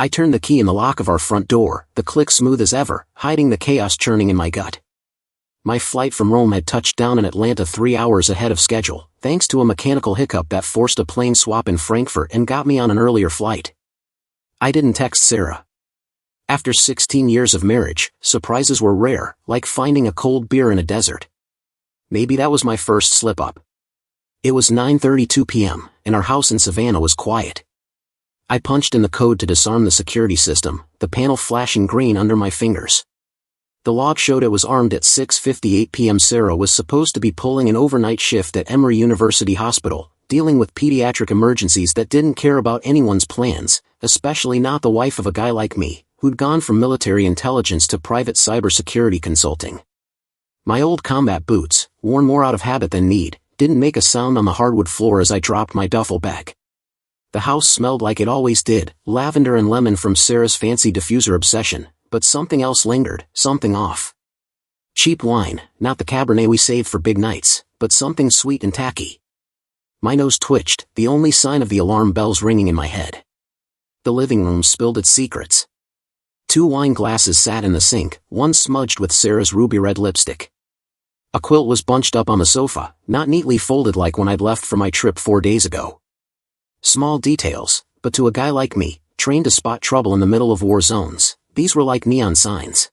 I turned the key in the lock of our front door, the click smooth as ever, hiding the chaos churning in my gut. My flight from Rome had touched down in Atlanta 3 hours ahead of schedule, thanks to a mechanical hiccup that forced a plane swap in Frankfurt and got me on an earlier flight. I didn't text Sarah. After 16 years of marriage, surprises were rare, like finding a cold beer in a desert. Maybe that was my first slip-up. It was 9:32 p.m., and our house in Savannah was quiet. I punched in the code to disarm the security system, the panel flashing green under my fingers. The log showed it was armed at 6:58 p.m. Sarah was supposed to be pulling an overnight shift at Emory University Hospital, dealing with pediatric emergencies that didn't care about anyone's plans, especially not the wife of a guy like me, who'd gone from military intelligence to private cybersecurity consulting. My old combat boots, worn more out of habit than need, didn't make a sound on the hardwood floor as I dropped my duffel bag. The house smelled like it always did, lavender and lemon from Sarah's fancy diffuser obsession, but something else lingered, something off. Cheap wine, not the Cabernet we saved for big nights, but something sweet and tacky. My nose twitched, the only sign of the alarm bells ringing in my head. The living room spilled its secrets. 2 wine glasses sat in the sink, one smudged with Sarah's ruby red lipstick. A quilt was bunched up on the sofa, not neatly folded like when I'd left for my trip 4 days ago. Small details, but to a guy like me, trained to spot trouble in the middle of war zones, these were like neon signs.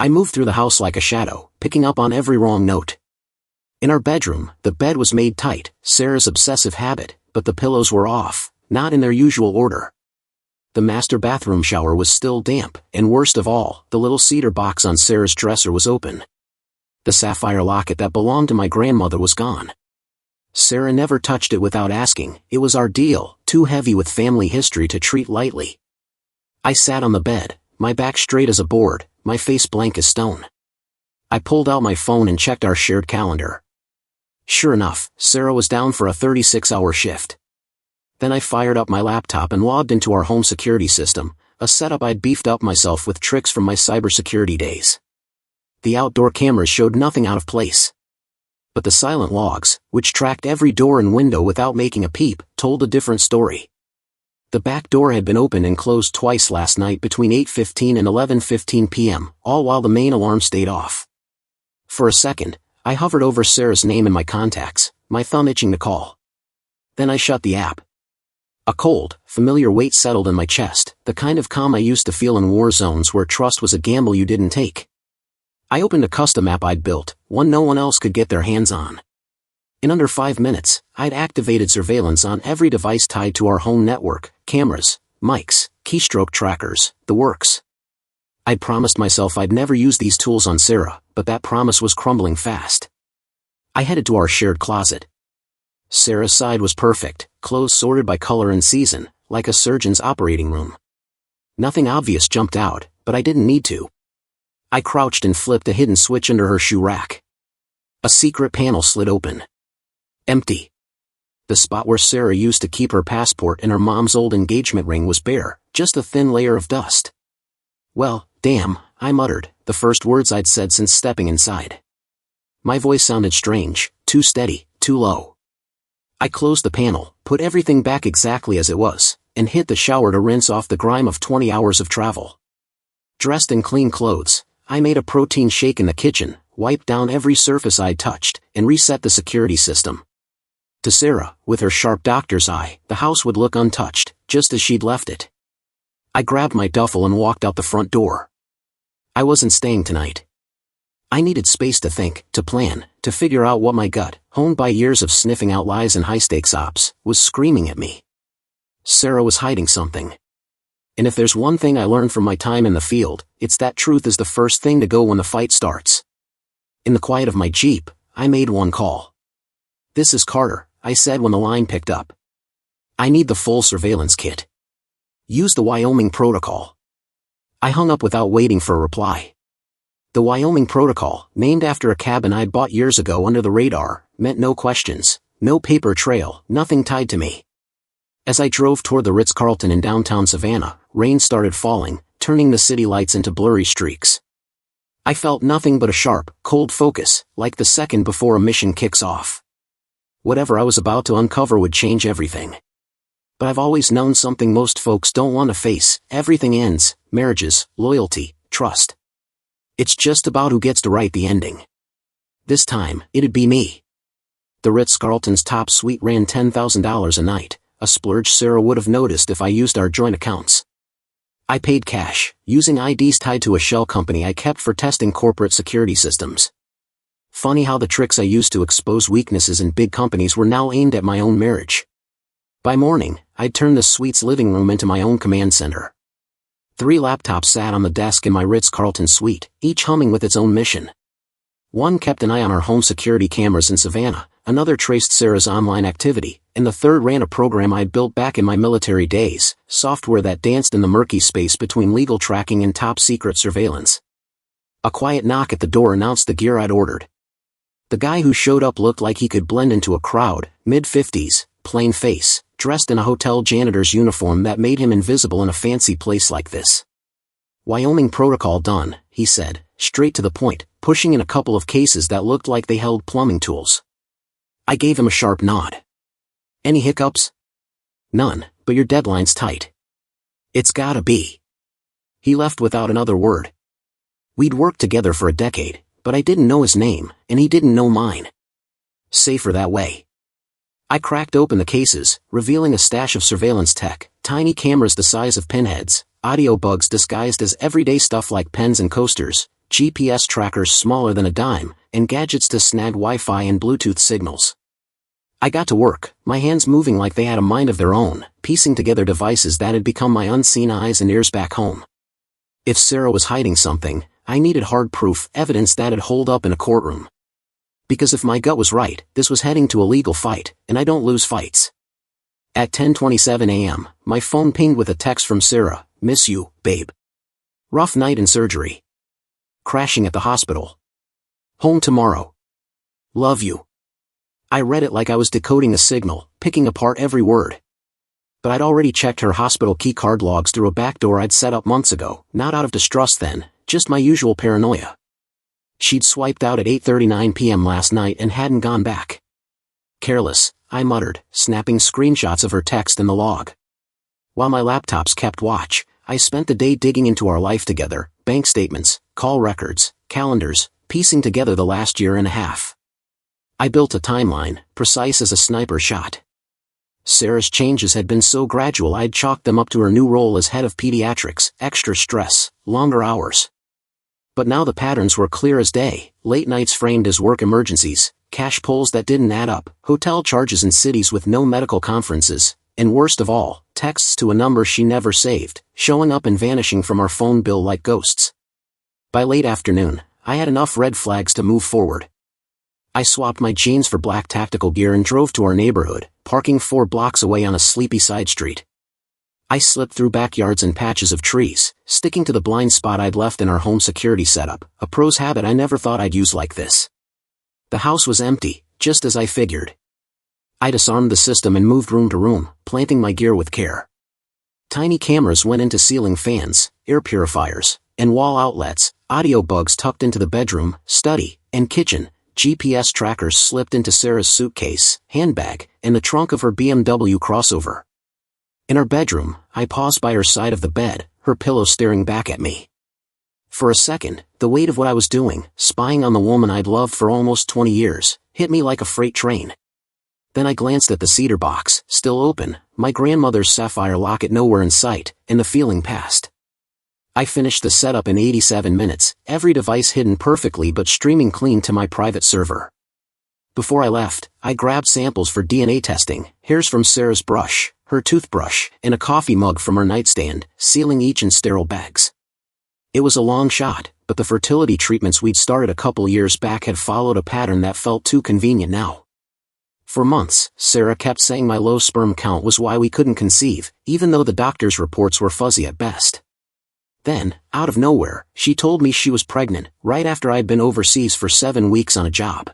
I moved through the house like a shadow, picking up on every wrong note. In our bedroom, the bed was made tight, Sarah's obsessive habit, but the pillows were off, not in their usual order. The master bathroom shower was still damp, and worst of all, the little cedar box on Sarah's dresser was open. The sapphire locket that belonged to my grandmother was gone. Sarah never touched it without asking, it was our deal, too heavy with family history to treat lightly. I sat on the bed, my back straight as a board, my face blank as stone. I pulled out my phone and checked our shared calendar. Sure enough, Sarah was down for a 36-hour shift. Then I fired up my laptop and logged into our home security system, a setup I'd beefed up myself with tricks from my cybersecurity days. The outdoor cameras showed nothing out of place. But the silent logs, which tracked every door and window without making a peep, told a different story. The back door had been opened and closed twice last night between 8:15 and 11:15 p.m., all while the main alarm stayed off. For a second, I hovered over Sarah's name in my contacts, my thumb itching to call. Then I shut the app. A cold, familiar weight settled in my chest, the kind of calm I used to feel in war zones where trust was a gamble you didn't take. I opened a custom app I'd built, one no one else could get their hands on. In under 5 minutes, I'd activated surveillance on every device tied to our home network, cameras, mics, keystroke trackers, the works. I'd promised myself I'd never use these tools on Sarah, but that promise was crumbling fast. I headed to our shared closet. Sarah's side was perfect, clothes sorted by color and season, like a surgeon's operating room. Nothing obvious jumped out, but I didn't need to. I crouched and flipped a hidden switch under her shoe rack. A secret panel slid open. Empty. The spot where Sarah used to keep her passport and her mom's old engagement ring was bare, just a thin layer of dust. Well, damn, I muttered, the first words I'd said since stepping inside. My voice sounded strange, too steady, too low. I closed the panel, put everything back exactly as it was, and hit the shower to rinse off the grime of 20 hours of travel. Dressed in clean clothes, I made a protein shake in the kitchen, wiped down every surface I'd touched, and reset the security system. To Sarah, with her sharp doctor's eye, the house would look untouched, just as she'd left it. I grabbed my duffel and walked out the front door. I wasn't staying tonight. I needed space to think, to plan, to figure out what my gut, honed by years of sniffing out lies and high-stakes ops, was screaming at me. Sarah was hiding something. And if there's one thing I learned from my time in the field, it's that truth is the first thing to go when the fight starts. In the quiet of my Jeep, I made one call. "This is Carter," I said when the line picked up. "I need the full surveillance kit. Use the Wyoming protocol." I hung up without waiting for a reply. The Wyoming protocol, named after a cabin I'd bought years ago under the radar, meant no questions, no paper trail, nothing tied to me. As I drove toward the Ritz-Carlton in downtown Savannah, rain started falling, turning the city lights into blurry streaks. I felt nothing but a sharp, cold focus, like the second before a mission kicks off. Whatever I was about to uncover would change everything. But I've always known something most folks don't want to face: everything ends: marriages, loyalty, trust. It's just about who gets to write the ending. This time, it'd be me. The Ritz-Carlton's top suite ran $10,000 a night, a splurge Sarah would have noticed if I used our joint accounts. I paid cash, using IDs tied to a shell company I kept for testing corporate security systems. Funny how the tricks I used to expose weaknesses in big companies were now aimed at my own marriage. By morning, I'd turned the suite's living room into my own command center. 3 laptops sat on the desk in my Ritz-Carlton suite, each humming with its own mission. One kept an eye on our home security cameras in Savannah, another traced Sarah's online activity, and the third ran a program I'd built back in my military days, software that danced in the murky space between legal tracking and top-secret surveillance. A quiet knock at the door announced the gear I'd ordered. The guy who showed up looked like he could blend into a crowd, mid-50s, plain face, dressed in a hotel janitor's uniform that made him invisible in a fancy place like this. "Wyoming protocol done," he said, straight to the point, pushing in a couple of cases that looked like they held plumbing tools. I gave him a sharp nod. "Any hiccups?" "None, but your deadline's tight." "It's gotta be." He left without another word. We'd worked together for a decade, but I didn't know his name, and he didn't know mine. Safer that way. I cracked open the cases, revealing a stash of surveillance tech, tiny cameras the size of pinheads, audio bugs disguised as everyday stuff like pens and coasters, GPS trackers smaller than a dime, and gadgets to snag Wi-Fi and Bluetooth signals. I got to work, my hands moving like they had a mind of their own, piecing together devices that had become my unseen eyes and ears back home. If Sarah was hiding something, I needed hard proof, evidence that'd hold up in a courtroom. Because if my gut was right, this was heading to a legal fight, and I don't lose fights. At 10:27 a.m., my phone pinged with a text from Sarah: "Miss you, babe. Rough night in surgery. Crashing at the hospital. Home tomorrow. Love you." I read it like I was decoding a signal, picking apart every word. But I'd already checked her hospital key card logs through a backdoor I'd set up months ago, not out of distrust then, just my usual paranoia. She'd swiped out at 8:39 p.m. last night and hadn't gone back. "Careless," I muttered, snapping screenshots of her text in the log. While my laptops kept watch, I spent the day digging into our life together, bank statements, call records, calendars, piecing together the last year and a half. I built a timeline, precise as a sniper shot. Sarah's changes had been so gradual I'd chalked them up to her new role as head of pediatrics: extra stress, longer hours. But now the patterns were clear as day: late nights framed as work emergencies, cash pulls that didn't add up, hotel charges in cities with no medical conferences, and worst of all, texts to a number she never saved, showing up and vanishing from our phone bill like ghosts. By late afternoon, I had enough red flags to move forward. I swapped my jeans for black tactical gear and drove to our neighborhood, parking 4 blocks away on a sleepy side street. I slipped through backyards and patches of trees, sticking to the blind spot I'd left in our home security setup, a pro's habit I never thought I'd use like this. The house was empty, just as I figured. I disarmed the system and moved room to room, planting my gear with care. Tiny cameras went into ceiling fans, air purifiers, and wall outlets, audio bugs tucked into the bedroom, study, and kitchen, GPS trackers slipped into Sarah's suitcase, handbag, and the trunk of her BMW crossover. In her bedroom, I paused by her side of the bed, her pillow staring back at me. For a second, the weight of what I was doing, spying on the woman I'd loved for almost 20 years, hit me like a freight train. Then I glanced at the cedar box, still open, my grandmother's sapphire locket nowhere in sight, and the feeling passed. I finished the setup in 87 minutes, every device hidden perfectly but streaming clean to my private server. Before I left, I grabbed samples for DNA testing, hairs from Sarah's brush, her toothbrush, and a coffee mug from her nightstand, sealing each in sterile bags. It was a long shot, but the fertility treatments we'd started a couple years back had followed a pattern that felt too convenient now. For months, Sarah kept saying my low sperm count was why we couldn't conceive, even though the doctor's reports were fuzzy at best. Then, out of nowhere, she told me she was pregnant, right after I'd been overseas for 7 weeks on a job.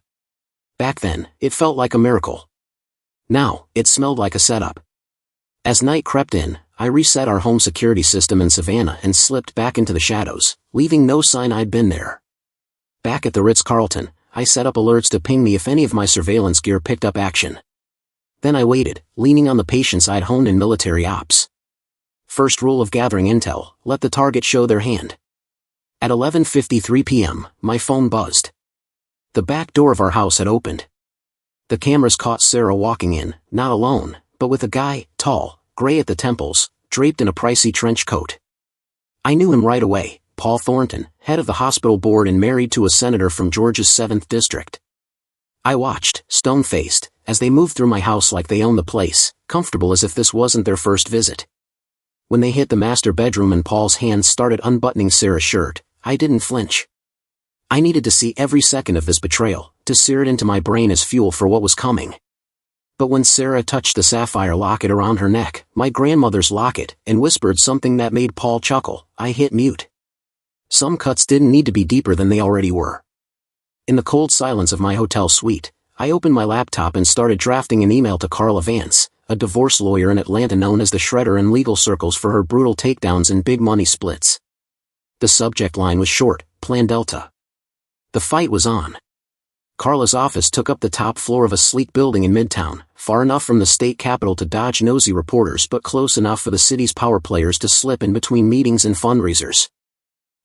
Back then, it felt like a miracle. Now, it smelled like a setup. As night crept in, I reset our home security system in Savannah and slipped back into the shadows, leaving no sign I'd been there. Back at the Ritz-Carlton, I set up alerts to ping me if any of my surveillance gear picked up action. Then I waited, leaning on the patience I'd honed in military ops. First rule of gathering intel, let the target show their hand. At 11:53 p.m., my phone buzzed. The back door of our house had opened. The cameras caught Sarah walking in, not alone, but with a guy, tall, gray at the temples, draped in a pricey trench coat. I knew him right away, Paul Thornton, head of the hospital board and married to a senator from Georgia's 7th district. I watched, stone-faced, as they moved through my house like they owned the place, comfortable as if this wasn't their first visit. When they hit the master bedroom and Paul's hands started unbuttoning Sarah's shirt, I didn't flinch. I needed to see every second of this betrayal, to sear it into my brain as fuel for what was coming. But when Sarah touched the sapphire locket around her neck, my grandmother's locket, and whispered something that made Paul chuckle, I hit mute. Some cuts didn't need to be deeper than they already were. In the cold silence of my hotel suite, I opened my laptop and started drafting an email to Carla Vance, a divorce lawyer in Atlanta known as the Shredder in legal circles for her brutal takedowns and big money splits. The subject line was short, Plan Delta. The fight was on. Carla's office took up the top floor of a sleek building in Midtown, far enough from the state capitol to dodge nosy reporters but close enough for the city's power players to slip in between meetings and fundraisers.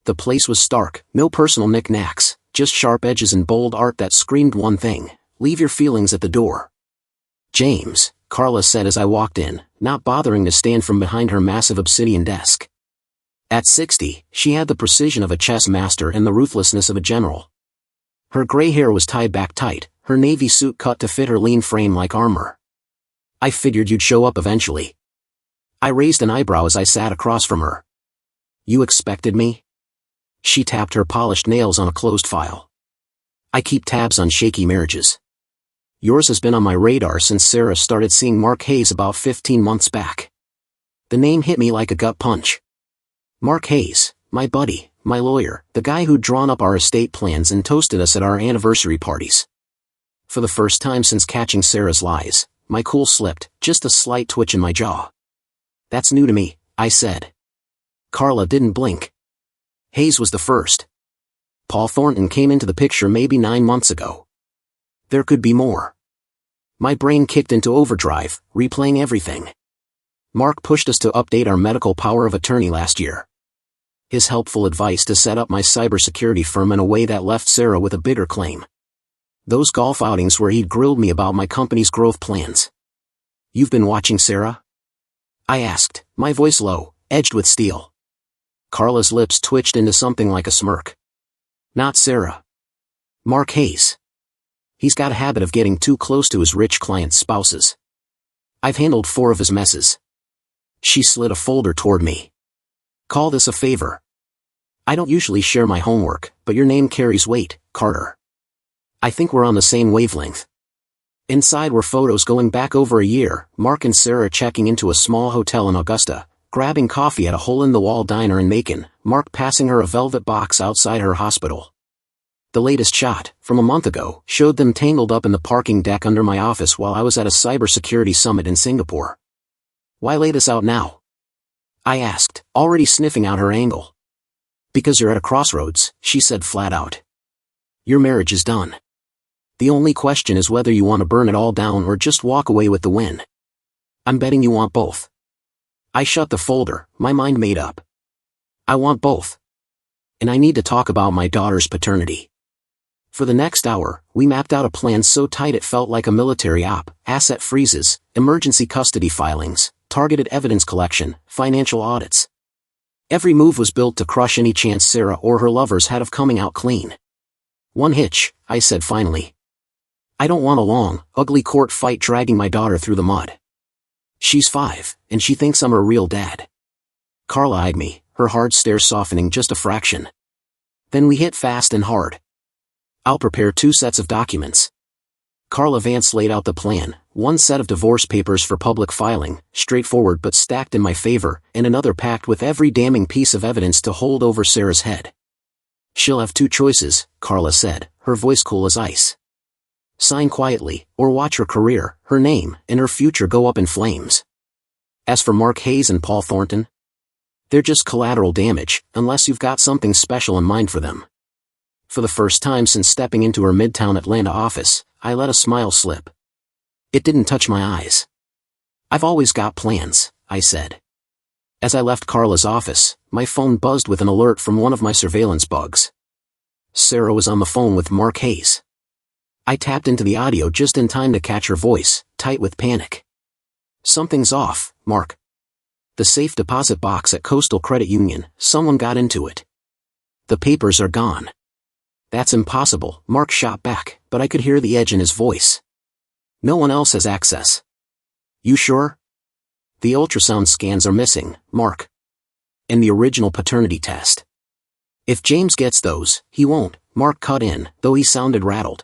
The place was stark, no personal knickknacks, just sharp edges and bold art that screamed one thing: leave your feelings at the door. James, Carla said as I walked in, not bothering to stand from behind her massive obsidian desk. At 60, she had the precision of a chess master and the ruthlessness of a general. Her gray hair was tied back tight, her navy suit cut to fit her lean frame like armor. I figured you'd show up eventually. I raised an eyebrow as I sat across from her. You expected me? She tapped her polished nails on a closed file. I keep tabs on shaky marriages. Yours has been on my radar since Sarah started seeing Mark Hayes about 15 months back. The name hit me like a gut punch. Mark Hayes, my buddy, my lawyer, the guy who'd drawn up our estate plans and toasted us at our anniversary parties. For the first time since catching Sarah's lies, my cool slipped, just a slight twitch in my jaw. That's new to me, I said. Carla didn't blink. Hayes was the first. Paul Thornton came into the picture maybe 9 months ago. There could be more. My brain kicked into overdrive, replaying everything. Mark pushed us to update our medical power of attorney last year. His helpful advice to set up my cybersecurity firm in a way that left Sarah with a bigger claim. Those golf outings where he'd grilled me about my company's growth plans. You've been watching Sarah? I asked, my voice low, edged with steel. Carla's lips twitched into something like a smirk. Not Sarah. Mark Hayes. He's got a habit of getting too close to his rich clients' spouses. I've handled 4 of his messes. She slid a folder toward me. Call this a favor. I don't usually share my homework, but your name carries weight, Carter. I think we're on the same wavelength. Inside were photos going back over a year, Mark and Sarah checking into a small hotel in Augusta, grabbing coffee at a hole-in-the-wall diner in Macon, Mark passing her a velvet box outside her hospital. The latest shot, from a month ago, showed them tangled up in the parking deck under my office while I was at a cybersecurity summit in Singapore. Why lay this out now? I asked, already sniffing out her angle. Because you're at a crossroads, she said flat out. Your marriage is done. The only question is whether you want to burn it all down or just walk away with the win. I'm betting you want both. I shut the folder, my mind made up. I want both. And I need to talk about my daughter's paternity. For the next hour, we mapped out a plan so tight it felt like a military op: asset freezes, emergency custody filings, targeted evidence collection, financial audits. Every move was built to crush any chance Sarah or her lovers had of coming out clean. One hitch, I said finally. I don't want a long, ugly court fight dragging my daughter through the mud. She's 5, and she thinks I'm her real dad. Carla eyed me, her hard stare softening just a fraction. Then we hit fast and hard. I'll prepare 2 sets of documents. Carla Vance laid out the plan, one set of divorce papers for public filing, straightforward but stacked in my favor, and another packed with every damning piece of evidence to hold over Sarah's head. She'll have 2 choices, Carla said, her voice cool as ice. Sign quietly, or watch her career, her name, and her future go up in flames. As for Mark Hayes and Paul Thornton, they're just collateral damage, unless you've got something special in mind for them. For the first time since stepping into her Midtown Atlanta office, I let a smile slip. It didn't touch my eyes. I've always got plans, I said. As I left Carla's office, my phone buzzed with an alert from one of my surveillance bugs. Sarah was on the phone with Mark Hayes. I tapped into the audio just in time to catch her voice, tight with panic. Something's off, Mark. The safe deposit box at Coastal Credit Union, someone got into it. The papers are gone. That's impossible, Mark shot back, but I could hear the edge in his voice. No one else has access. You sure? The ultrasound scans are missing, Mark. And the original paternity test. If James gets those, he won't, Mark cut in, though he sounded rattled.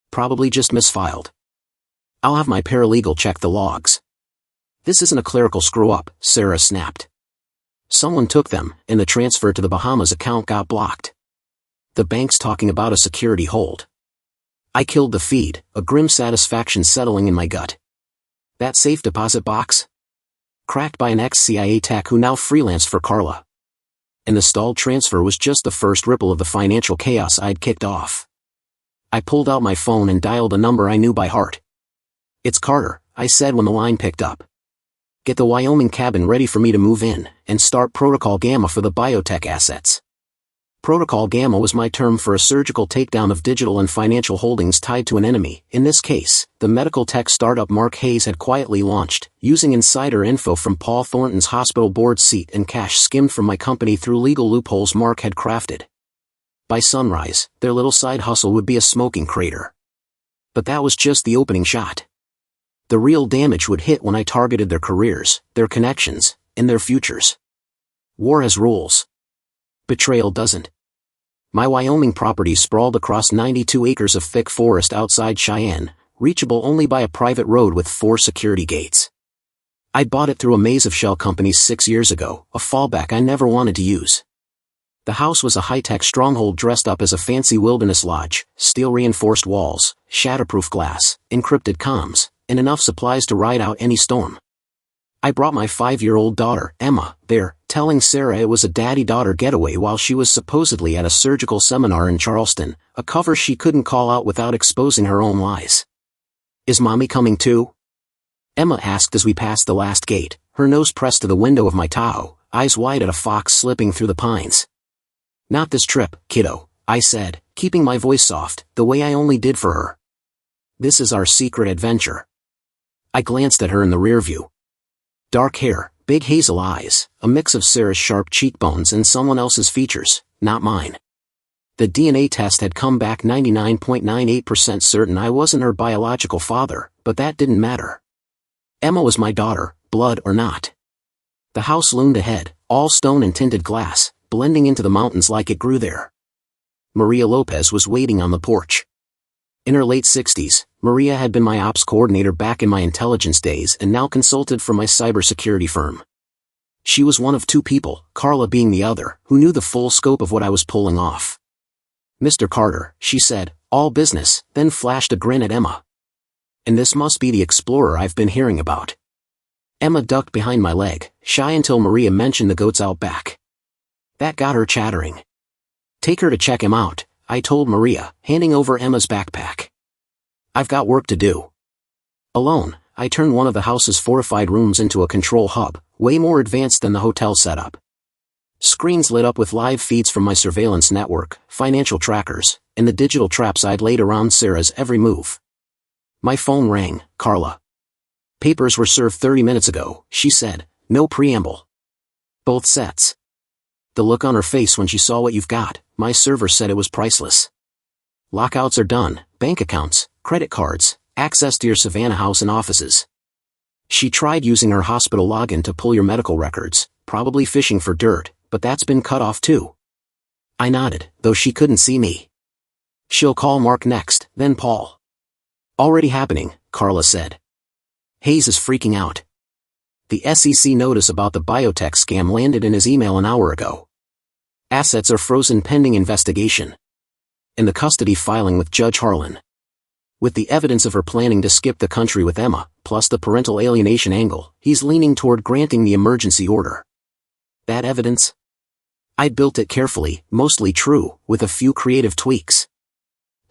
Probably just misfiled. I'll have my paralegal check the logs. This isn't a clerical screw-up, Sarah snapped. Someone took them, and the transfer to the Bahamas account got blocked. The bank's talking about a security hold. I killed the feed, a grim satisfaction settling in my gut. That safe deposit box? Cracked by an ex-CIA tech who now freelanced for Carla. And the stalled transfer was just the first ripple of the financial chaos I'd kicked off. I pulled out my phone and dialed a number I knew by heart. It's Carter, I said when the line picked up. Get the Wyoming cabin ready for me to move in, and start Protocol Gamma for the biotech assets. Protocol Gamma was my term for a surgical takedown of digital and financial holdings tied to an enemy, in this case, the medical tech startup Mark Hayes had quietly launched, using insider info from Paul Thornton's hospital board seat and cash skimmed from my company through legal loopholes Mark had crafted. By sunrise, their little side hustle would be a smoking crater. But that was just the opening shot. The real damage would hit when I targeted their careers, their connections, and their futures. War has rules. Betrayal doesn't. My Wyoming property sprawled across 92 acres of thick forest outside Cheyenne, reachable only by a private road with 4 security gates. I'd bought it through a maze of shell companies 6 years ago, a fallback I never wanted to use. The house was a high-tech stronghold dressed up as a fancy wilderness lodge, steel-reinforced walls, shatterproof glass, encrypted comms, and enough supplies to ride out any storm. I brought my 5-year-old daughter, Emma, there, telling Sarah it was a daddy-daughter getaway while she was supposedly at a surgical seminar in Charleston, a cover she couldn't call out without exposing her own lies. Is Mommy coming too? Emma asked as we passed the last gate, her nose pressed to the window of my Tahoe, eyes wide at a fox slipping through the pines. Not this trip, kiddo, I said, keeping my voice soft, the way I only did for her. This is our secret adventure. I glanced at her in the rear view. Dark hair, big hazel eyes, a mix of Sarah's sharp cheekbones and someone else's features, not mine. The DNA test had come back 99.98% certain I wasn't her biological father, but that didn't matter. Emma was my daughter, blood or not. The house loomed ahead, all stone and tinted glass, blending into the mountains like it grew there. Maria Lopez was waiting on the porch. In her late 60s, Maria had been my ops coordinator back in my intelligence days and now consulted for my cybersecurity firm. She was one of 2 people, Carla being the other, who knew the full scope of what I was pulling off. Mr. Carter, she said, all business, then flashed a grin at Emma. And this must be the explorer I've been hearing about. Emma ducked behind my leg, shy until Maria mentioned the goats out back. That got her chattering. Take her to check him out, I told Maria, handing over Emma's backpack. I've got work to do. Alone, I turned one of the house's fortified rooms into a control hub, way more advanced than the hotel setup. Screens lit up with live feeds from my surveillance network, financial trackers, and the digital traps I'd laid around Sarah's every move. My phone rang, Carla. Papers were served 30 minutes ago, she said, no preamble. Both sets. The look on her face when she saw what you've got, my server said it was priceless. Lockouts are done, bank accounts, credit cards, access to your Savannah house and offices. She tried using her hospital login to pull your medical records, probably fishing for dirt, but that's been cut off too. I nodded, though she couldn't see me. She'll call Mark next, then Paul. Already happening, Carla said. Hayes is freaking out. The SEC notice about the biotech scam landed in his email an hour ago. Assets are frozen pending investigation. And the custody filing with Judge Harlan. With the evidence of her planning to skip the country with Emma, plus the parental alienation angle, he's leaning toward granting the emergency order. That evidence? I'd built it carefully, mostly true, with a few creative tweaks.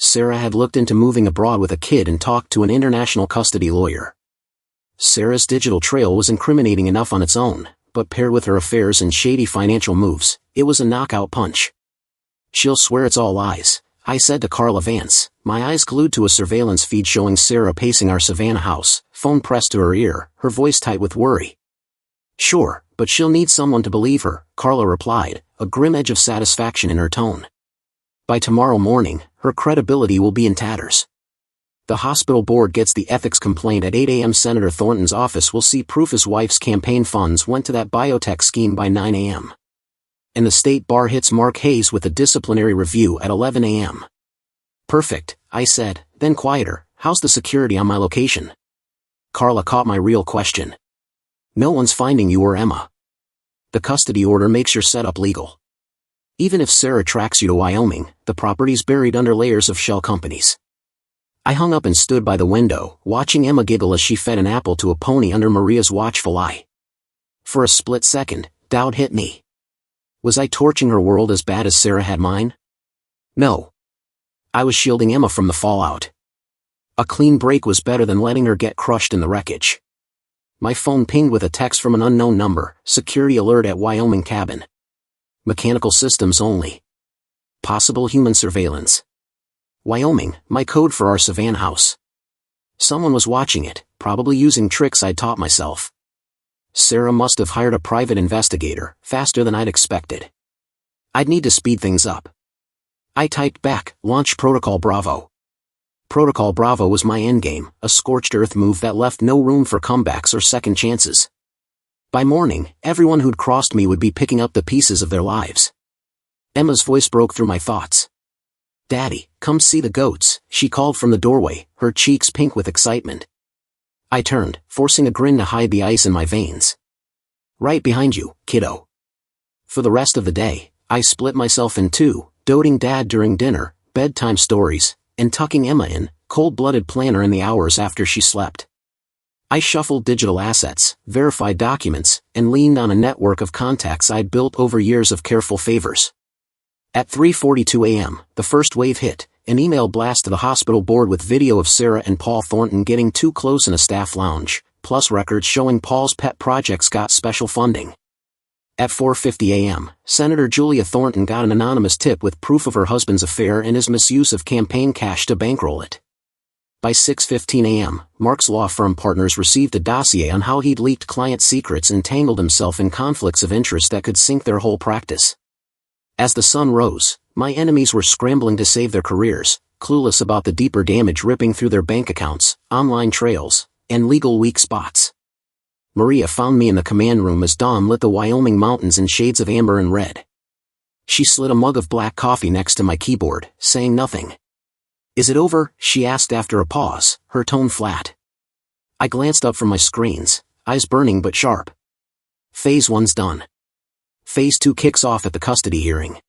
Sarah had looked into moving abroad with a kid and talked to an international custody lawyer. Sarah's digital trail was incriminating enough on its own, but paired with her affairs and shady financial moves, it was a knockout punch. "She'll swear it's all lies," I said to Carla Vance, my eyes glued to a surveillance feed showing Sarah pacing our Savannah house, phone pressed to her ear, her voice tight with worry. "Sure, but she'll need someone to believe her," Carla replied, a grim edge of satisfaction in her tone. "By tomorrow morning, her credibility will be in tatters. The hospital board gets the ethics complaint at 8 a.m. Senator Thornton's office will see proof his wife's campaign funds went to that biotech scheme by 9 a.m. And the state bar hits Mark Hayes with a disciplinary review at 11 a.m. "Perfect," I said, then quieter, "How's the security on my location?" Carla caught my real question. "No one's finding you or Emma. The custody order makes your setup legal. Even if Sarah tracks you to Wyoming, the property's buried under layers of shell companies." I hung up and stood by the window, watching Emma giggle as she fed an apple to a pony under Maria's watchful eye. For a split second, doubt hit me. Was I torching her world as bad as Sarah had mine? No. I was shielding Emma from the fallout. A clean break was better than letting her get crushed in the wreckage. My phone pinged with a text from an unknown number, security alert at Wyoming cabin. Mechanical systems only. Possible human surveillance. Wyoming, my code for our Savannah house. Someone was watching it, probably using tricks I'd taught myself. Sarah must have hired a private investigator, faster than I'd expected. I'd need to speed things up. I typed back, "Launch Protocol Bravo." Protocol Bravo was my endgame, a scorched earth move that left no room for comebacks or second chances. By morning, everyone who'd crossed me would be picking up the pieces of their lives. Emma's voice broke through my thoughts. "Daddy, come see the goats," she called from the doorway, her cheeks pink with excitement. I turned, forcing a grin to hide the ice in my veins. "Right behind you, kiddo." For the rest of the day, I split myself in two, doting Dad during dinner, bedtime stories, and tucking Emma in, cold-blooded planner in the hours after she slept. I shuffled digital assets, verified documents, and leaned on a network of contacts I'd built over years of careful favors. At 3:42 a.m., the first wave hit, an email blast to the hospital board with video of Sarah and Paul Thornton getting too close in a staff lounge, plus records showing Paul's pet projects got special funding. At 4:50 a.m., Senator Julia Thornton got an anonymous tip with proof of her husband's affair and his misuse of campaign cash to bankroll it. By 6:15 a.m., Mark's law firm partners received a dossier on how he'd leaked client secrets and tangled himself in conflicts of interest that could sink their whole practice. As the sun rose, my enemies were scrambling to save their careers, clueless about the deeper damage ripping through their bank accounts, online trails, and legal weak spots. Maria found me in the command room as dawn lit the Wyoming mountains in shades of amber and red. She slid a mug of black coffee next to my keyboard, saying nothing. "Is it over?" she asked after a pause, her tone flat. I glanced up from my screens, eyes burning but sharp. "Phase 1's done. Phase 2 kicks off at the custody hearing."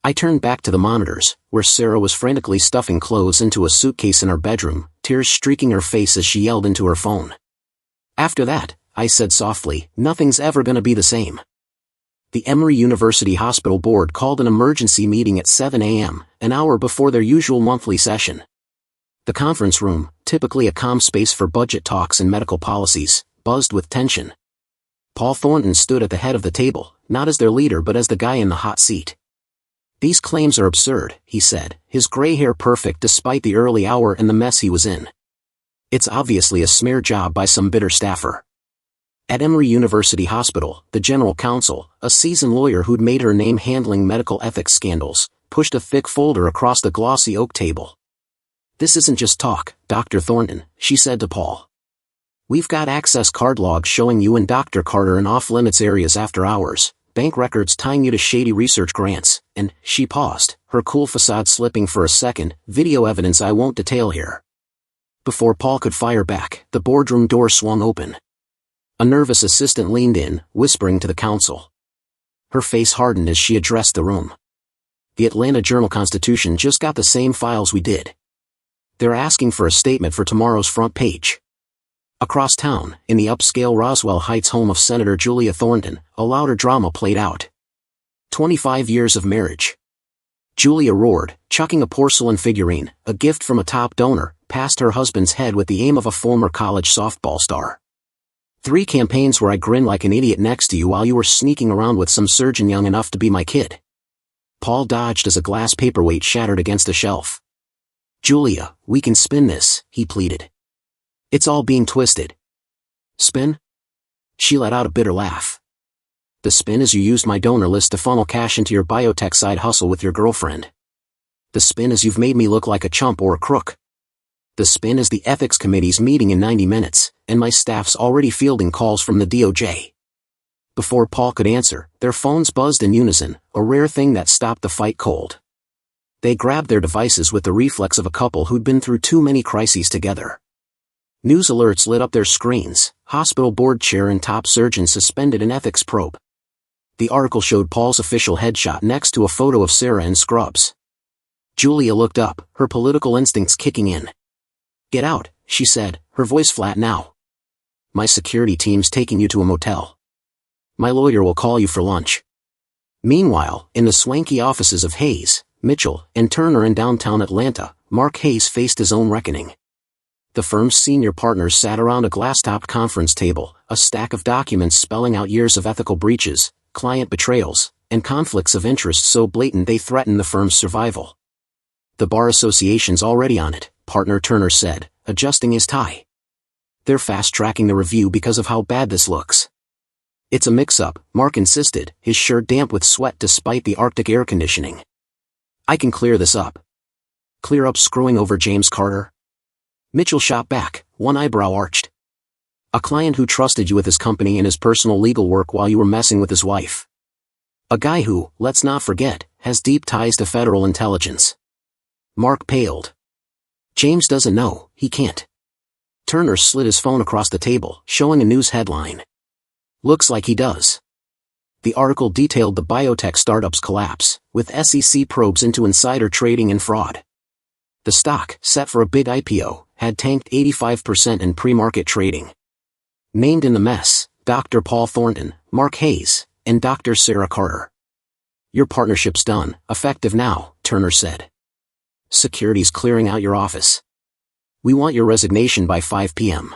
I turned back to the monitors, where Sarah was frantically stuffing clothes into a suitcase in her bedroom, tears streaking her face as she yelled into her phone. "After that," I said softly, "nothing's ever gonna be the same." The Emory University Hospital Board called an emergency meeting at 7 a.m., an hour before their usual monthly session. The conference room, typically a calm space for budget talks and medical policies, buzzed with tension. Paul Thornton stood at the head of the table, not as their leader but as the guy in the hot seat. "These claims are absurd," he said, his gray hair perfect despite the early hour and the mess he was in. "It's obviously a smear job by some bitter staffer." At Emory University Hospital, the general counsel, a seasoned lawyer who'd made her name handling medical ethics scandals, pushed a thick folder across the glossy oak table. "This isn't just talk, Dr. Thornton," she said to Paul. "We've got access card logs showing you and Dr. Carter in off-limits areas after hours, bank records tying you to shady research grants, and," she paused, her cool facade slipping for a second, "video evidence I won't detail here." Before Paul could fire back, the boardroom door swung open. A nervous assistant leaned in, whispering to the counsel. Her face hardened as she addressed the room. "The Atlanta Journal-Constitution just got the same files we did. They're asking for a statement for tomorrow's front page." Across town, in the upscale Roswell Heights home of Senator Julia Thornton, a louder drama played out. 25 years of marriage. Julia roared, chucking a porcelain figurine, a gift from a top donor, past her husband's head with the aim of a former college softball star. 3 campaigns where I grinned like an idiot next to you while you were sneaking around with some surgeon young enough to be my kid. Paul dodged as a glass paperweight shattered against a shelf. Julia, we can spin this, he pleaded. It's all being twisted. Spin? She let out a bitter laugh. The spin is you used my donor list to funnel cash into your biotech side hustle with your girlfriend. The spin is you've made me look like a chump or a crook. The spin is the ethics committee's meeting in 90 minutes, and my staff's already fielding calls from the DOJ. Before Paul could answer, their phones buzzed in unison, a rare thing that stopped the fight cold. They grabbed their devices with the reflex of a couple who'd been through too many crises together. News alerts lit up their screens, hospital board chair and top surgeon suspended an ethics probe. The article showed Paul's official headshot next to a photo of Sarah in scrubs. Julia looked up, her political instincts kicking in. Get out, she said, her voice flat now. My security team's taking you to a motel. My lawyer will call you for lunch. Meanwhile, in the swanky offices of Hayes, Mitchell, and Turner in downtown Atlanta, Mark Hayes faced his own reckoning. The firm's senior partners sat around a glass-topped conference table, a stack of documents spelling out years of ethical breaches, client betrayals, and conflicts of interest so blatant they threatened the firm's survival. The Bar Association's already on it, partner Turner said, adjusting his tie. They're fast-tracking the review because of how bad this looks. It's a mix-up, Mark insisted, his shirt damp with sweat despite the Arctic air conditioning. I can clear this up. Clear up screwing over James Carter? Mitchell shot back, one eyebrow arched. A client who trusted you with his company and his personal legal work while you were messing with his wife. A guy who, let's not forget, has deep ties to federal intelligence. Mark paled. James doesn't know, he can't. Turner slid his phone across the table, showing a news headline. Looks like he does. The article detailed the biotech startup's collapse, with SEC probes into insider trading and fraud. The stock, set for a big IPO, had tanked 85% in pre-market trading. Named in the mess, Dr. Paul Thornton, Mark Hayes, and Dr. Sarah Carter. Your partnership's done, effective now, Turner said. Security's clearing out your office. We want your resignation by 5 p.m.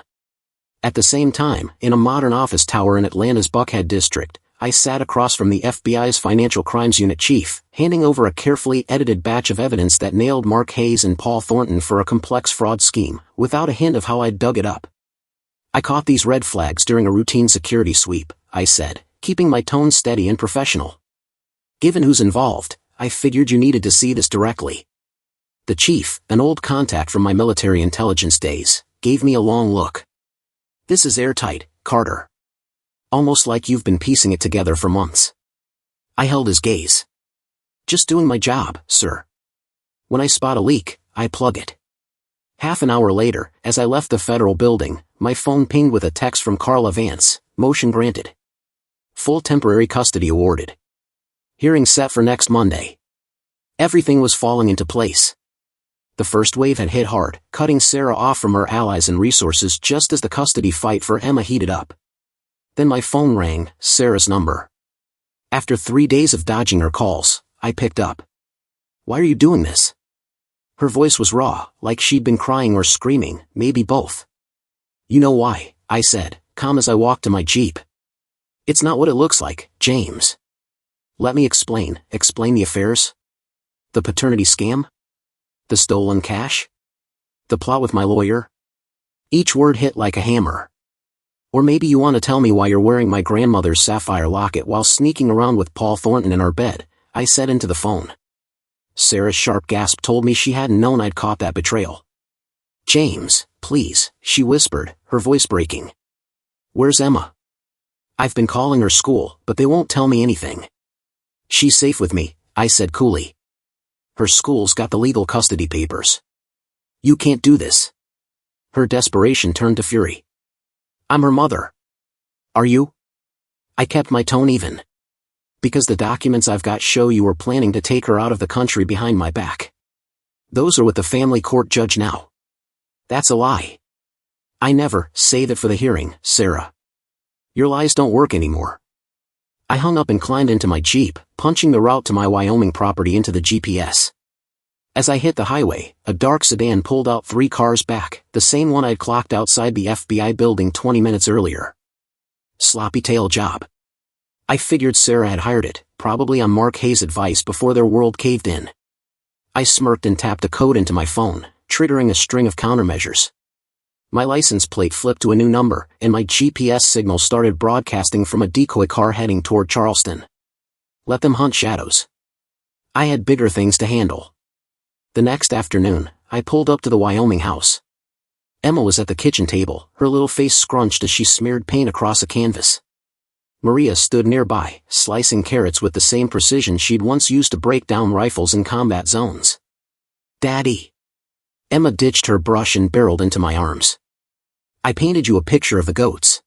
At the same time, in a modern office tower in Atlanta's Buckhead district, I sat across from the FBI's Financial Crimes Unit chief, handing over a carefully edited batch of evidence that nailed Mark Hayes and Paul Thornton for a complex fraud scheme, without a hint of how I'd dug it up. I caught these red flags during a routine security sweep, I said, keeping my tone steady and professional. Given who's involved, I figured you needed to see this directly. The chief, an old contact from my military intelligence days, gave me a long look. This is airtight, Carter. Almost like you've been piecing it together for months. I held his gaze. Just doing my job, sir. When I spot a leak, I plug it. Half an hour later, as I left the federal building, my phone pinged with a text from Carla Vance, motion granted. Full temporary custody awarded. Hearing set for next Monday. Everything was falling into place. The first wave had hit hard, cutting Sarah off from her allies and resources just as the custody fight for Emma heated up. Then my phone rang, Sarah's number. After 3 days of dodging her calls, I picked up. Why are you doing this? Her voice was raw, like she'd been crying or screaming, maybe both. You know why, I said, calm as I walked to my Jeep. It's not what it looks like, James. Let me explain the affairs. The paternity scam? The stolen cash? The plot with my lawyer? Each word hit like a hammer. Or maybe you want to tell me why you're wearing my grandmother's sapphire locket while sneaking around with Paul Thornton in our bed, I said into the phone. Sarah's sharp gasp told me she hadn't known I'd caught that betrayal. James, please, she whispered, her voice breaking. Where's Emma? I've been calling her school, but they won't tell me anything. She's safe with me, I said coolly. Her school's got the legal custody papers. You can't do this. Her desperation turned to fury. I'm her mother. Are you? I kept my tone even. Because the documents I've got show you were planning to take her out of the country behind my back. Those are with the family court judge now. That's a lie. I never say that for the hearing, Sarah. Your lies don't work anymore. I hung up and climbed into my Jeep, punching the route to my Wyoming property into the GPS. As I hit the highway, a dark sedan pulled out 3 cars back, the same one I'd clocked outside the FBI building 20 minutes earlier. Sloppy tail job. I figured Sarah had hired it, probably on Mark Hayes' advice before their world caved in. I smirked and tapped a code into my phone, triggering a string of countermeasures. My license plate flipped to a new number, and my GPS signal started broadcasting from a decoy car heading toward Charleston. Let them hunt shadows. I had bigger things to handle. The next afternoon, I pulled up to the Wyoming house. Emma was at the kitchen table, her little face scrunched as she smeared paint across a canvas. Maria stood nearby, slicing carrots with the same precision she'd once used to break down rifles in combat zones. "Daddy." Emma ditched her brush and barreled into my arms. "I painted you a picture of the goats."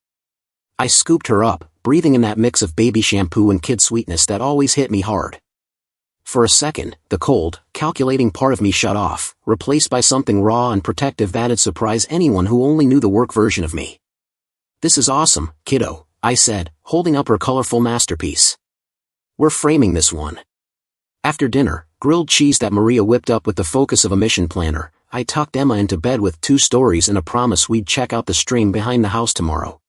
I scooped her up, breathing in that mix of baby shampoo and kid sweetness that always hit me hard. For a second, the cold, calculating part of me shut off, replaced by something raw and protective that'd surprise anyone who only knew the work version of me. "This is awesome, kiddo," I said, holding up her colorful masterpiece. "We're framing this one." After dinner, grilled cheese that Maria whipped up with the focus of a mission planner, I tucked Emma into bed with 2 stories and a promise we'd check out the stream behind the house tomorrow.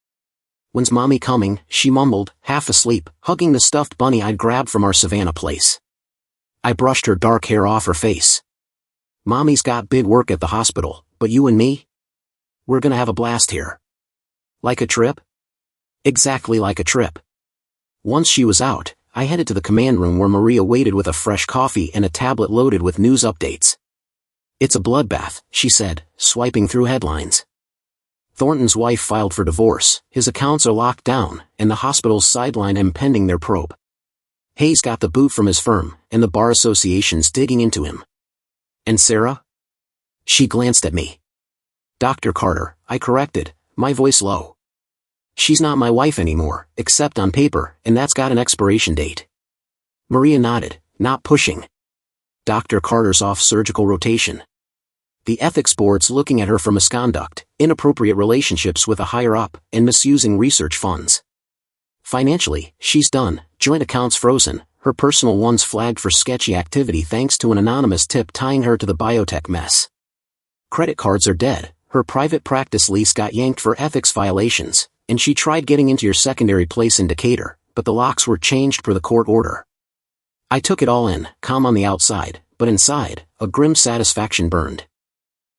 "When's Mommy coming?" she mumbled, half asleep, hugging the stuffed bunny I'd grabbed from our Savannah place. I brushed her dark hair off her face. "Mommy's got big work at the hospital, but you and me? We're gonna have a blast here." "Like a trip?" "Exactly like a trip." Once she was out, I headed to the command room where Maria waited with a fresh coffee and a tablet loaded with news updates. "It's a bloodbath," she said, swiping through headlines. "Thornton's wife filed for divorce, his accounts are locked down, and the hospital's sidelined him pending their probe. Hayes got the boot from his firm, and the bar association's digging into him." "And Sarah?" She glanced at me. "Dr. Carter," I corrected, my voice low. "She's not my wife anymore, except on paper, and that's got an expiration date." Maria nodded, not pushing. "Dr. Carter's off surgical rotation. The ethics board's looking at her for misconduct, inappropriate relationships with a higher-up, and misusing research funds. Financially, she's done, joint accounts frozen, her personal ones flagged for sketchy activity thanks to an anonymous tip tying her to the biotech mess. Credit cards are dead, her private practice lease got yanked for ethics violations, and she tried getting into your secondary place in Decatur, but the locks were changed per the court order." I took it all in, calm on the outside, but inside, a grim satisfaction burned.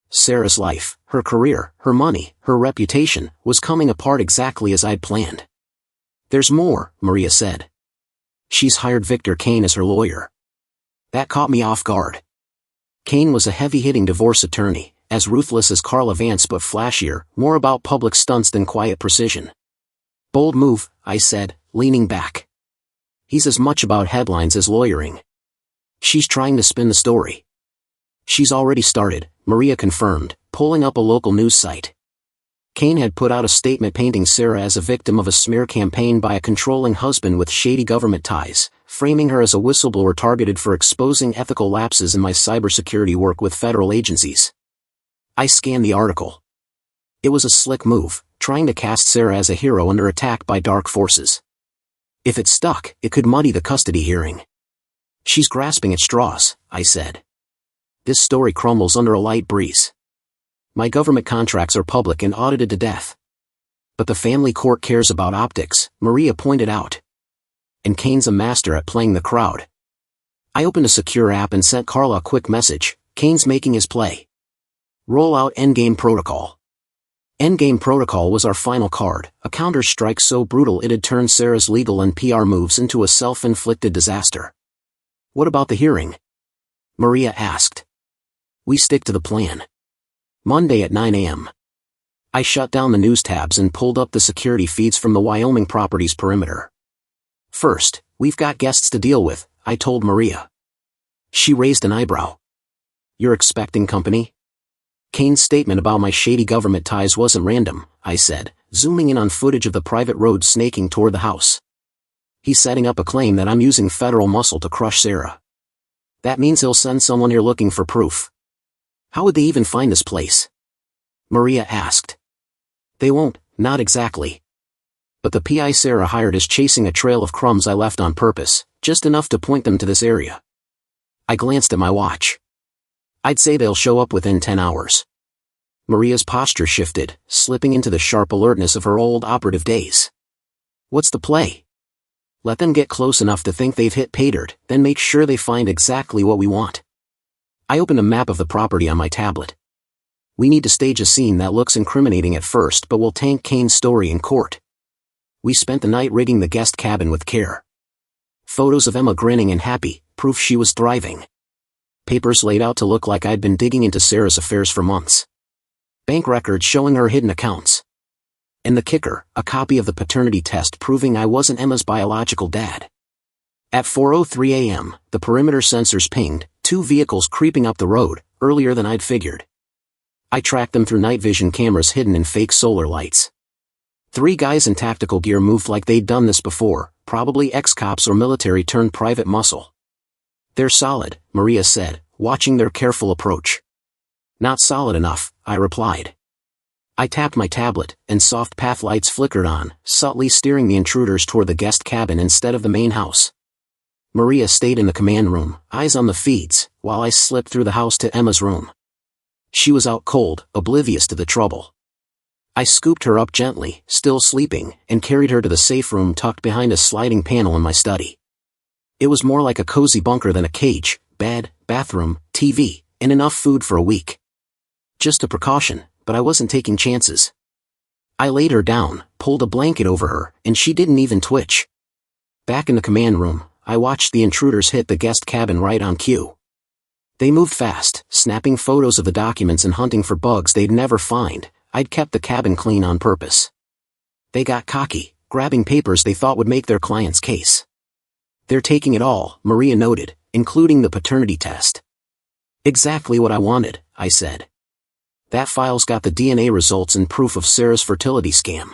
Sarah's life, her career, her money, her reputation, was coming apart exactly as I'd planned. "There's more," Maria said. "She's hired Victor Kane as her lawyer." That caught me off guard. Kane was a heavy-hitting divorce attorney, as ruthless as Carla Vance but flashier, more about public stunts than quiet precision. "Bold move," I said, leaning back. "He's as much about headlines as lawyering." "She's trying to spin the story." "She's already started," Maria confirmed, pulling up a local news site. Kane had put out a statement painting Sarah as a victim of a smear campaign by a controlling husband with shady government ties, framing her as a whistleblower targeted for exposing ethical lapses in my cybersecurity work with federal agencies. I scanned the article. It was a slick move, trying to cast Sarah as a hero under attack by dark forces. If it stuck, it could muddy the custody hearing. "She's grasping at straws," I said. "This story crumbles under a light breeze. My government contracts are public and audited to death. But the family court cares about optics," Maria pointed out. "And Kane's a master at playing the crowd." I opened a secure app and sent Carla a quick message. "Kane's making his play. Roll out Endgame Protocol." Endgame Protocol was our final card, a counter-strike so brutal it had turned Sarah's legal and PR moves into a self-inflicted disaster. "What about the hearing?" Maria asked. "We stick to the plan. Monday at 9 a.m. I shut down the news tabs and pulled up the security feeds from the Wyoming property's perimeter. "First, we've got guests to deal with," I told Maria. She raised an eyebrow. "You're expecting company?" "Kane's statement about my shady government ties wasn't random," I said, zooming in on footage of the private road snaking toward the house. "He's setting up a claim that I'm using federal muscle to crush Sarah. That means he'll send someone here looking for proof." "How would they even find this place?" Maria asked. "They won't, not exactly. But the PI Sarah hired is chasing a trail of crumbs I left on purpose, just enough to point them to this area. I glanced at my watch. I'd say they'll show up within 10 hours. Maria's posture shifted, slipping into the sharp alertness of her old operative days. What's the play? Let them get close enough to think they've hit pay dirt, then make sure they find exactly what we want. I opened a map of the property on my tablet. We need to stage a scene that looks incriminating at first but will tank Kane's story in court. We spent the night rigging the guest cabin with care. Photos of Emma grinning and happy, proof she was thriving. Papers laid out to look like I'd been digging into Sarah's affairs for months. Bank records showing her hidden accounts. And the kicker, a copy of the paternity test proving I wasn't Emma's biological dad. At 4:03 a.m., the perimeter sensors pinged, 2 vehicles creeping up the road, earlier than I'd figured. I tracked them through night vision cameras hidden in fake solar lights. 3 guys in tactical gear moved like they'd done this before, probably ex-cops or military turned private muscle. They're solid, Maria said, watching their careful approach. Not solid enough, I replied. I tapped my tablet, and soft path lights flickered on, subtly steering the intruders toward the guest cabin instead of the main house. Maria stayed in the command room, eyes on the feeds, while I slipped through the house to Emma's room. She was out cold, oblivious to the trouble. I scooped her up gently, still sleeping, and carried her to the safe room tucked behind a sliding panel in my study. It was more like a cozy bunker than a cage, bed, bathroom, TV, and enough food for a week. Just a precaution, but I wasn't taking chances. I laid her down, pulled a blanket over her, and she didn't even twitch. Back in the command room, I watched the intruders hit the guest cabin right on cue. They moved fast, snapping photos of the documents and hunting for bugs they'd never find. I'd kept the cabin clean on purpose. They got cocky, grabbing papers they thought would make their client's case. They're taking it all, Maria noted, including the paternity test. Exactly what I wanted, I said. That file's got the DNA results and proof of Sarah's fertility scam.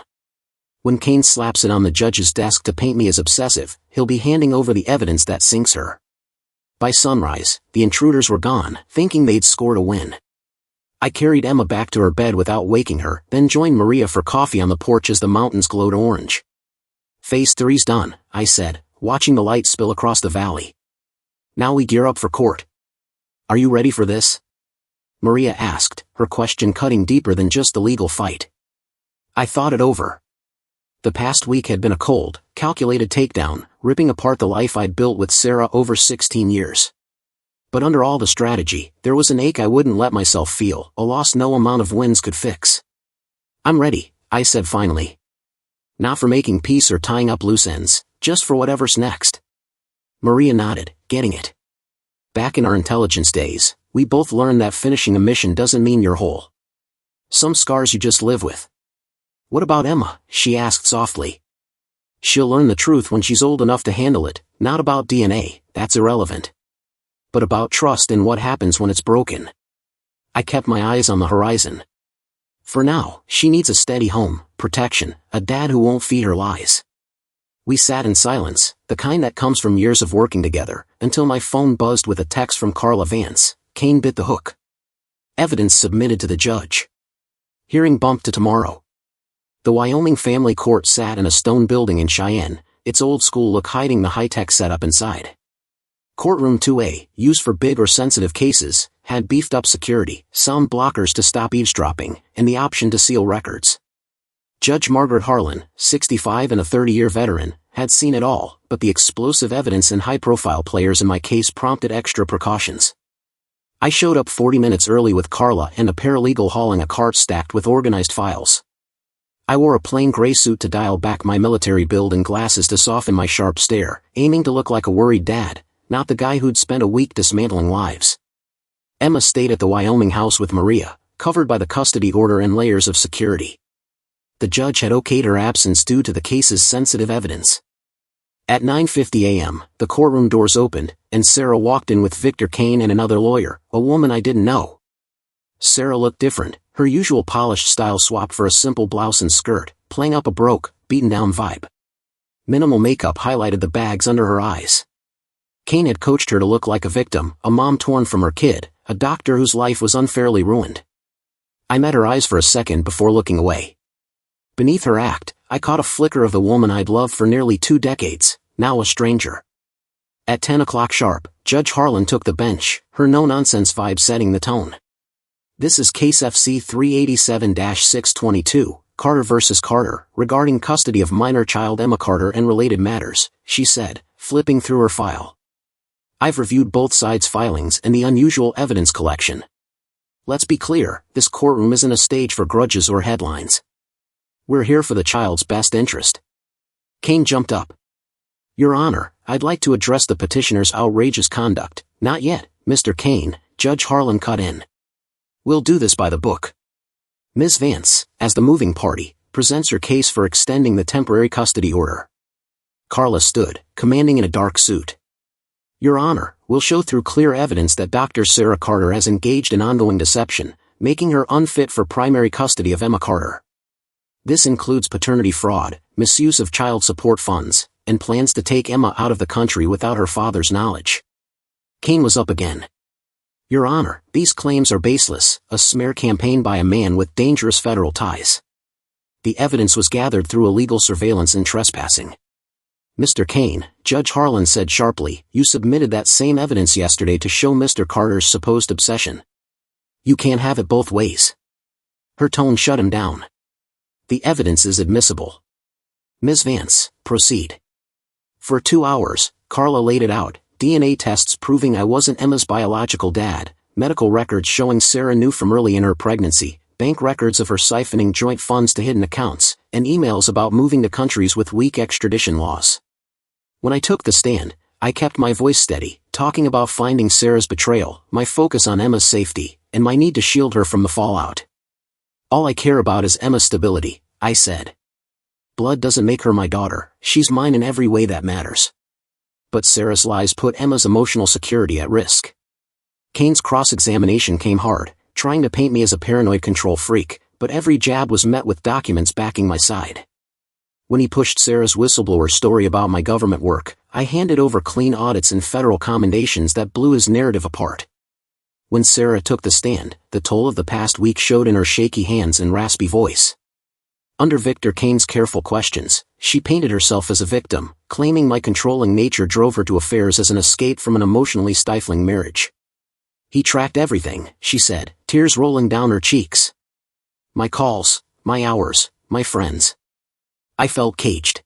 When Kane slaps it on the judge's desk to paint me as obsessive, he'll be handing over the evidence that sinks her. By sunrise, the intruders were gone, thinking they'd scored a win. I carried Emma back to her bed without waking her, then joined Maria for coffee on the porch as the mountains glowed orange. Phase 3's done, I said, watching the light spill across the valley. Now we gear up for court. Are you ready for this? Maria asked, her question cutting deeper than just the legal fight. I thought it over. The past week had been a cold, calculated takedown, ripping apart the life I'd built with Sarah over 16 years. But under all the strategy, there was an ache I wouldn't let myself feel, a loss no amount of wins could fix. I'm ready, I said finally. Not for making peace or tying up loose ends, just for whatever's next. Maria nodded, getting it. Back in our intelligence days, we both learned that finishing a mission doesn't mean you're whole. Some scars you just live with. What about Emma? She asked softly. She'll learn the truth when she's old enough to handle it, not about DNA, that's irrelevant. But about trust and what happens when it's broken. I kept my eyes on the horizon. For now, she needs a steady home, protection, a dad who won't feed her lies. We sat in silence, the kind that comes from years of working together, until my phone buzzed with a text from Carla Vance. Kane bit the hook. Evidence submitted to the judge. Hearing bumped to tomorrow. The Wyoming family court sat in a stone building in Cheyenne, its old school look hiding the high-tech setup inside. Courtroom 2A, used for big or sensitive cases, had beefed-up security, sound blockers to stop eavesdropping, and the option to seal records. Judge Margaret Harlan, 65 and a 30-year veteran, had seen it all, but the explosive evidence and high-profile players in my case prompted extra precautions. I showed up 40 minutes early with Carla and a paralegal hauling a cart stacked with organized files. I wore a plain gray suit to dial back my military build and glasses to soften my sharp stare, aiming to look like a worried dad, not the guy who'd spent a week dismantling lives. Emma stayed at the Wyoming house with Maria, covered by the custody order and layers of security. The judge had okayed her absence due to the case's sensitive evidence. At 9:50 a.m., the courtroom doors opened, and Sarah walked in with Victor Kane and another lawyer, a woman I didn't know. Sarah looked different, her usual polished style swapped for a simple blouse and skirt, playing up a broke, beaten-down vibe. Minimal makeup highlighted the bags under her eyes. Kane had coached her to look like a victim, a mom torn from her kid, a doctor whose life was unfairly ruined. I met her eyes for a second before looking away. Beneath her act, I caught a flicker of the woman I'd loved for nearly 2 decades, now a stranger. At 10 o'clock sharp, Judge Harlan took the bench, her no-nonsense vibe setting the tone. This is Case FC 387-622, Carter vs. Carter, regarding custody of minor child Emma Carter and related matters, she said, flipping through her file. I've reviewed both sides' filings and the unusual evidence collection. Let's be clear, this courtroom isn't a stage for grudges or headlines. We're here for the child's best interest. Kane jumped up. Your Honor, I'd like to address the petitioner's outrageous conduct. Not yet, Mr. Kane, Judge Harlan cut in. We'll do this by the book. Ms. Vance, as the moving party, presents her case for extending the temporary custody order. Carla stood, commanding in a dark suit. Your Honor, we'll show through clear evidence that Dr. Sarah Carter has engaged in ongoing deception, making her unfit for primary custody of Emma Carter. This includes paternity fraud, misuse of child support funds, and plans to take Emma out of the country without her father's knowledge. Kane was up again. Your Honor, these claims are baseless, a smear campaign by a man with dangerous federal ties. The evidence was gathered through illegal surveillance and trespassing. Mr. Kane, Judge Harlan said sharply, you submitted that same evidence yesterday to show Mr. Carter's supposed obsession. You can't have it both ways. Her tone shut him down. The evidence is admissible. Ms. Vance, proceed. For 2 hours, Carla laid it out, DNA tests proving I wasn't Emma's biological dad, medical records showing Sarah knew from early in her pregnancy, bank records of her siphoning joint funds to hidden accounts, and emails about moving to countries with weak extradition laws. When I took the stand, I kept my voice steady, talking about finding Sarah's betrayal, my focus on Emma's safety, and my need to shield her from the fallout. All I care about is Emma's stability, I said. Blood doesn't make her my daughter, she's mine in every way that matters. But Sarah's lies put Emma's emotional security at risk. Kane's cross-examination came hard, trying to paint me as a paranoid control freak, but every jab was met with documents backing my side. When he pushed Sarah's whistleblower story about my government work, I handed over clean audits and federal commendations that blew his narrative apart. When Sarah took the stand, the toll of the past week showed in her shaky hands and raspy voice. Under Victor Kane's careful questions, she painted herself as a victim, claiming my controlling nature drove her to affairs as an escape from an emotionally stifling marriage. He tracked everything, she said, tears rolling down her cheeks. My calls, my hours, my friends. I felt caged.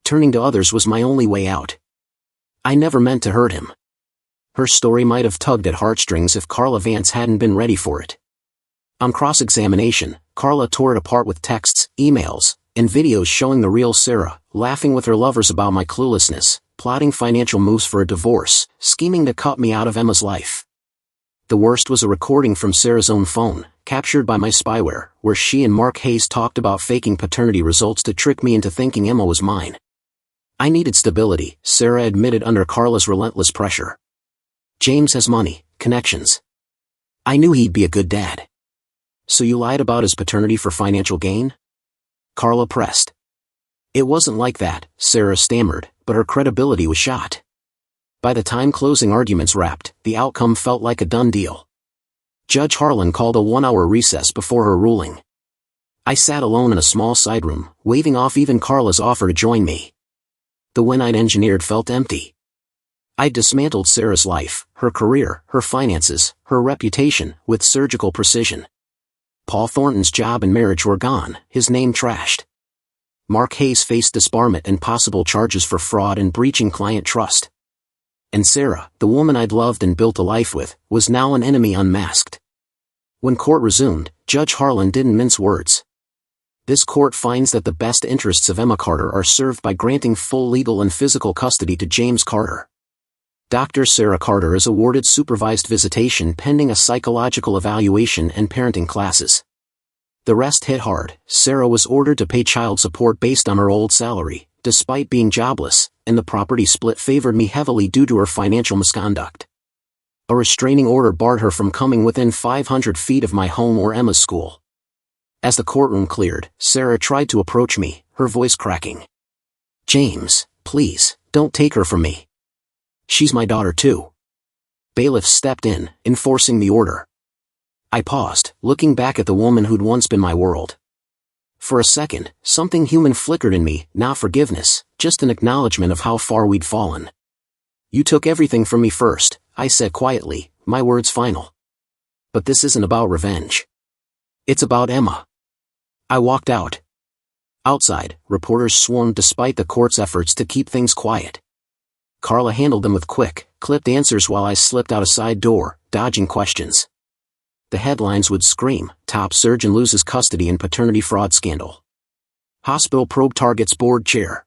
Turning to others was my only way out. I never meant to hurt him. Her story might have tugged at heartstrings if Carla Vance hadn't been ready for it. On cross-examination, Carla tore it apart with texts, emails, and videos showing the real Sarah, laughing with her lovers about my cluelessness, plotting financial moves for a divorce, scheming to cut me out of Emma's life. The worst was a recording from Sarah's own phone, captured by my spyware, where she and Mark Hayes talked about faking paternity results to trick me into thinking Emma was mine. I needed stability, Sarah admitted under Carla's relentless pressure. James has money, connections. I knew he'd be a good dad. So you lied about his paternity for financial gain? Carla pressed. It wasn't like that, Sarah stammered, but her credibility was shot. By the time closing arguments wrapped, the outcome felt like a done deal. Judge Harlan called a 1-hour recess before her ruling. I sat alone in a small side room, waving off even Carla's offer to join me. The win I'd engineered felt empty. I'd dismantled Sarah's life, her career, her finances, her reputation, with surgical precision. Paul Thornton's job and marriage were gone, his name trashed. Mark Hayes faced disbarment and possible charges for fraud and breaching client trust. And Sarah, the woman I'd loved and built a life with, was now an enemy unmasked. When court resumed, Judge Harlan didn't mince words. This court finds that the best interests of Emma Carter are served by granting full legal and physical custody to James Carter. Dr. Sarah Carter is awarded supervised visitation pending a psychological evaluation and parenting classes. The rest hit hard. Sarah was ordered to pay child support based on her old salary, despite being jobless, and the property split favored me heavily due to her financial misconduct. A restraining order barred her from coming within 500 feet of my home or Emma's school. As the courtroom cleared, Sarah tried to approach me, her voice cracking. James, please, don't take her from me. She's my daughter too. Bailiffs stepped in, enforcing the order. I paused, looking back at the woman who'd once been my world. For a second, something human flickered in me, not forgiveness, just an acknowledgement of how far we'd fallen. You took everything from me first, I said quietly, my words final. But this isn't about revenge. It's about Emma. I walked out. Outside, reporters swarmed despite the court's efforts to keep things quiet. Carla handled them with quick, clipped answers while I slipped out a side door, dodging questions. The headlines would scream, top surgeon loses custody in paternity fraud scandal. Hospital probe targets board chair.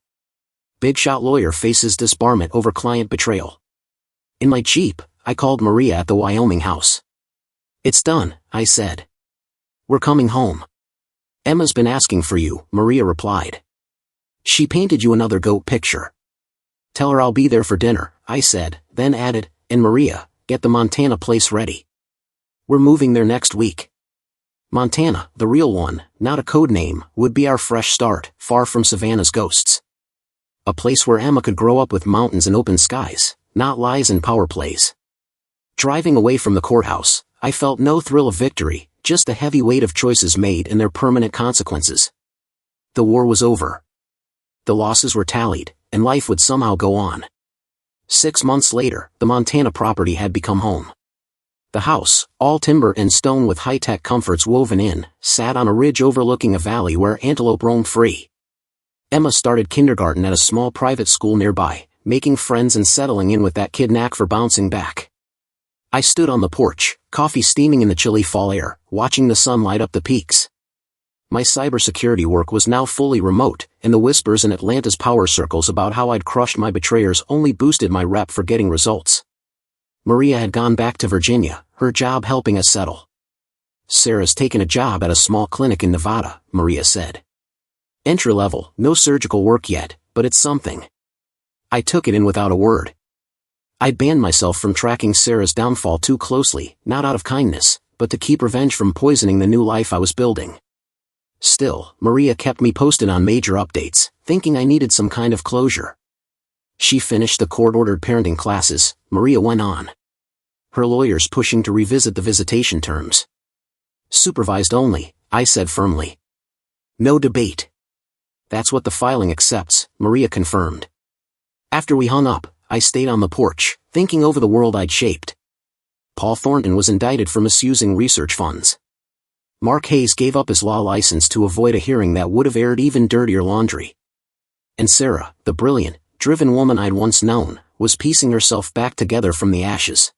Big shot lawyer faces disbarment over client betrayal. In my Jeep, I called Maria at the Wyoming house. It's done, I said. We're coming home. Emma's been asking for you, Maria replied. She painted you another goat picture. Tell her I'll be there for dinner, I said, then added, and Maria, get the Montana place ready. We're moving there next week. Montana, the real one, not a code name, would be our fresh start, far from Savannah's ghosts. A place where Emma could grow up with mountains and open skies, not lies and power plays. Driving away from the courthouse, I felt no thrill of victory, just the heavy weight of choices made and their permanent consequences. The war was over. The losses were tallied, and life would somehow go on. 6 months later, the Montana property had become home. The house, all timber and stone with high-tech comforts woven in, sat on a ridge overlooking a valley where antelope roamed free. Emma started kindergarten at a small private school nearby, making friends and settling in with that kid knack for bouncing back. I stood on the porch, coffee steaming in the chilly fall air, watching the sun light up the peaks. My cybersecurity work was now fully remote, and the whispers in Atlanta's power circles about how I'd crushed my betrayers only boosted my rep for getting results. Maria had gone back to Virginia, her job helping us settle. Sarah's taken a job at a small clinic in Nevada, Maria said. Entry level, no surgical work yet, but it's something. I took it in without a word. I'd banned myself from tracking Sarah's downfall too closely, not out of kindness, but to keep revenge from poisoning the new life I was building. Still, Maria kept me posted on major updates, thinking I needed some kind of closure. She finished the court-ordered parenting classes, Maria went on. Her lawyers pushing to revisit the visitation terms. Supervised only, I said firmly. No debate. That's what the filing accepts, Maria confirmed. After we hung up, I stayed on the porch, thinking over the world I'd shaped. Paul Thornton was indicted for misusing research funds. Mark Hayes gave up his law license to avoid a hearing that would have aired even dirtier laundry. And Sarah, the brilliant, driven woman I'd once known, was piecing herself back together from the ashes.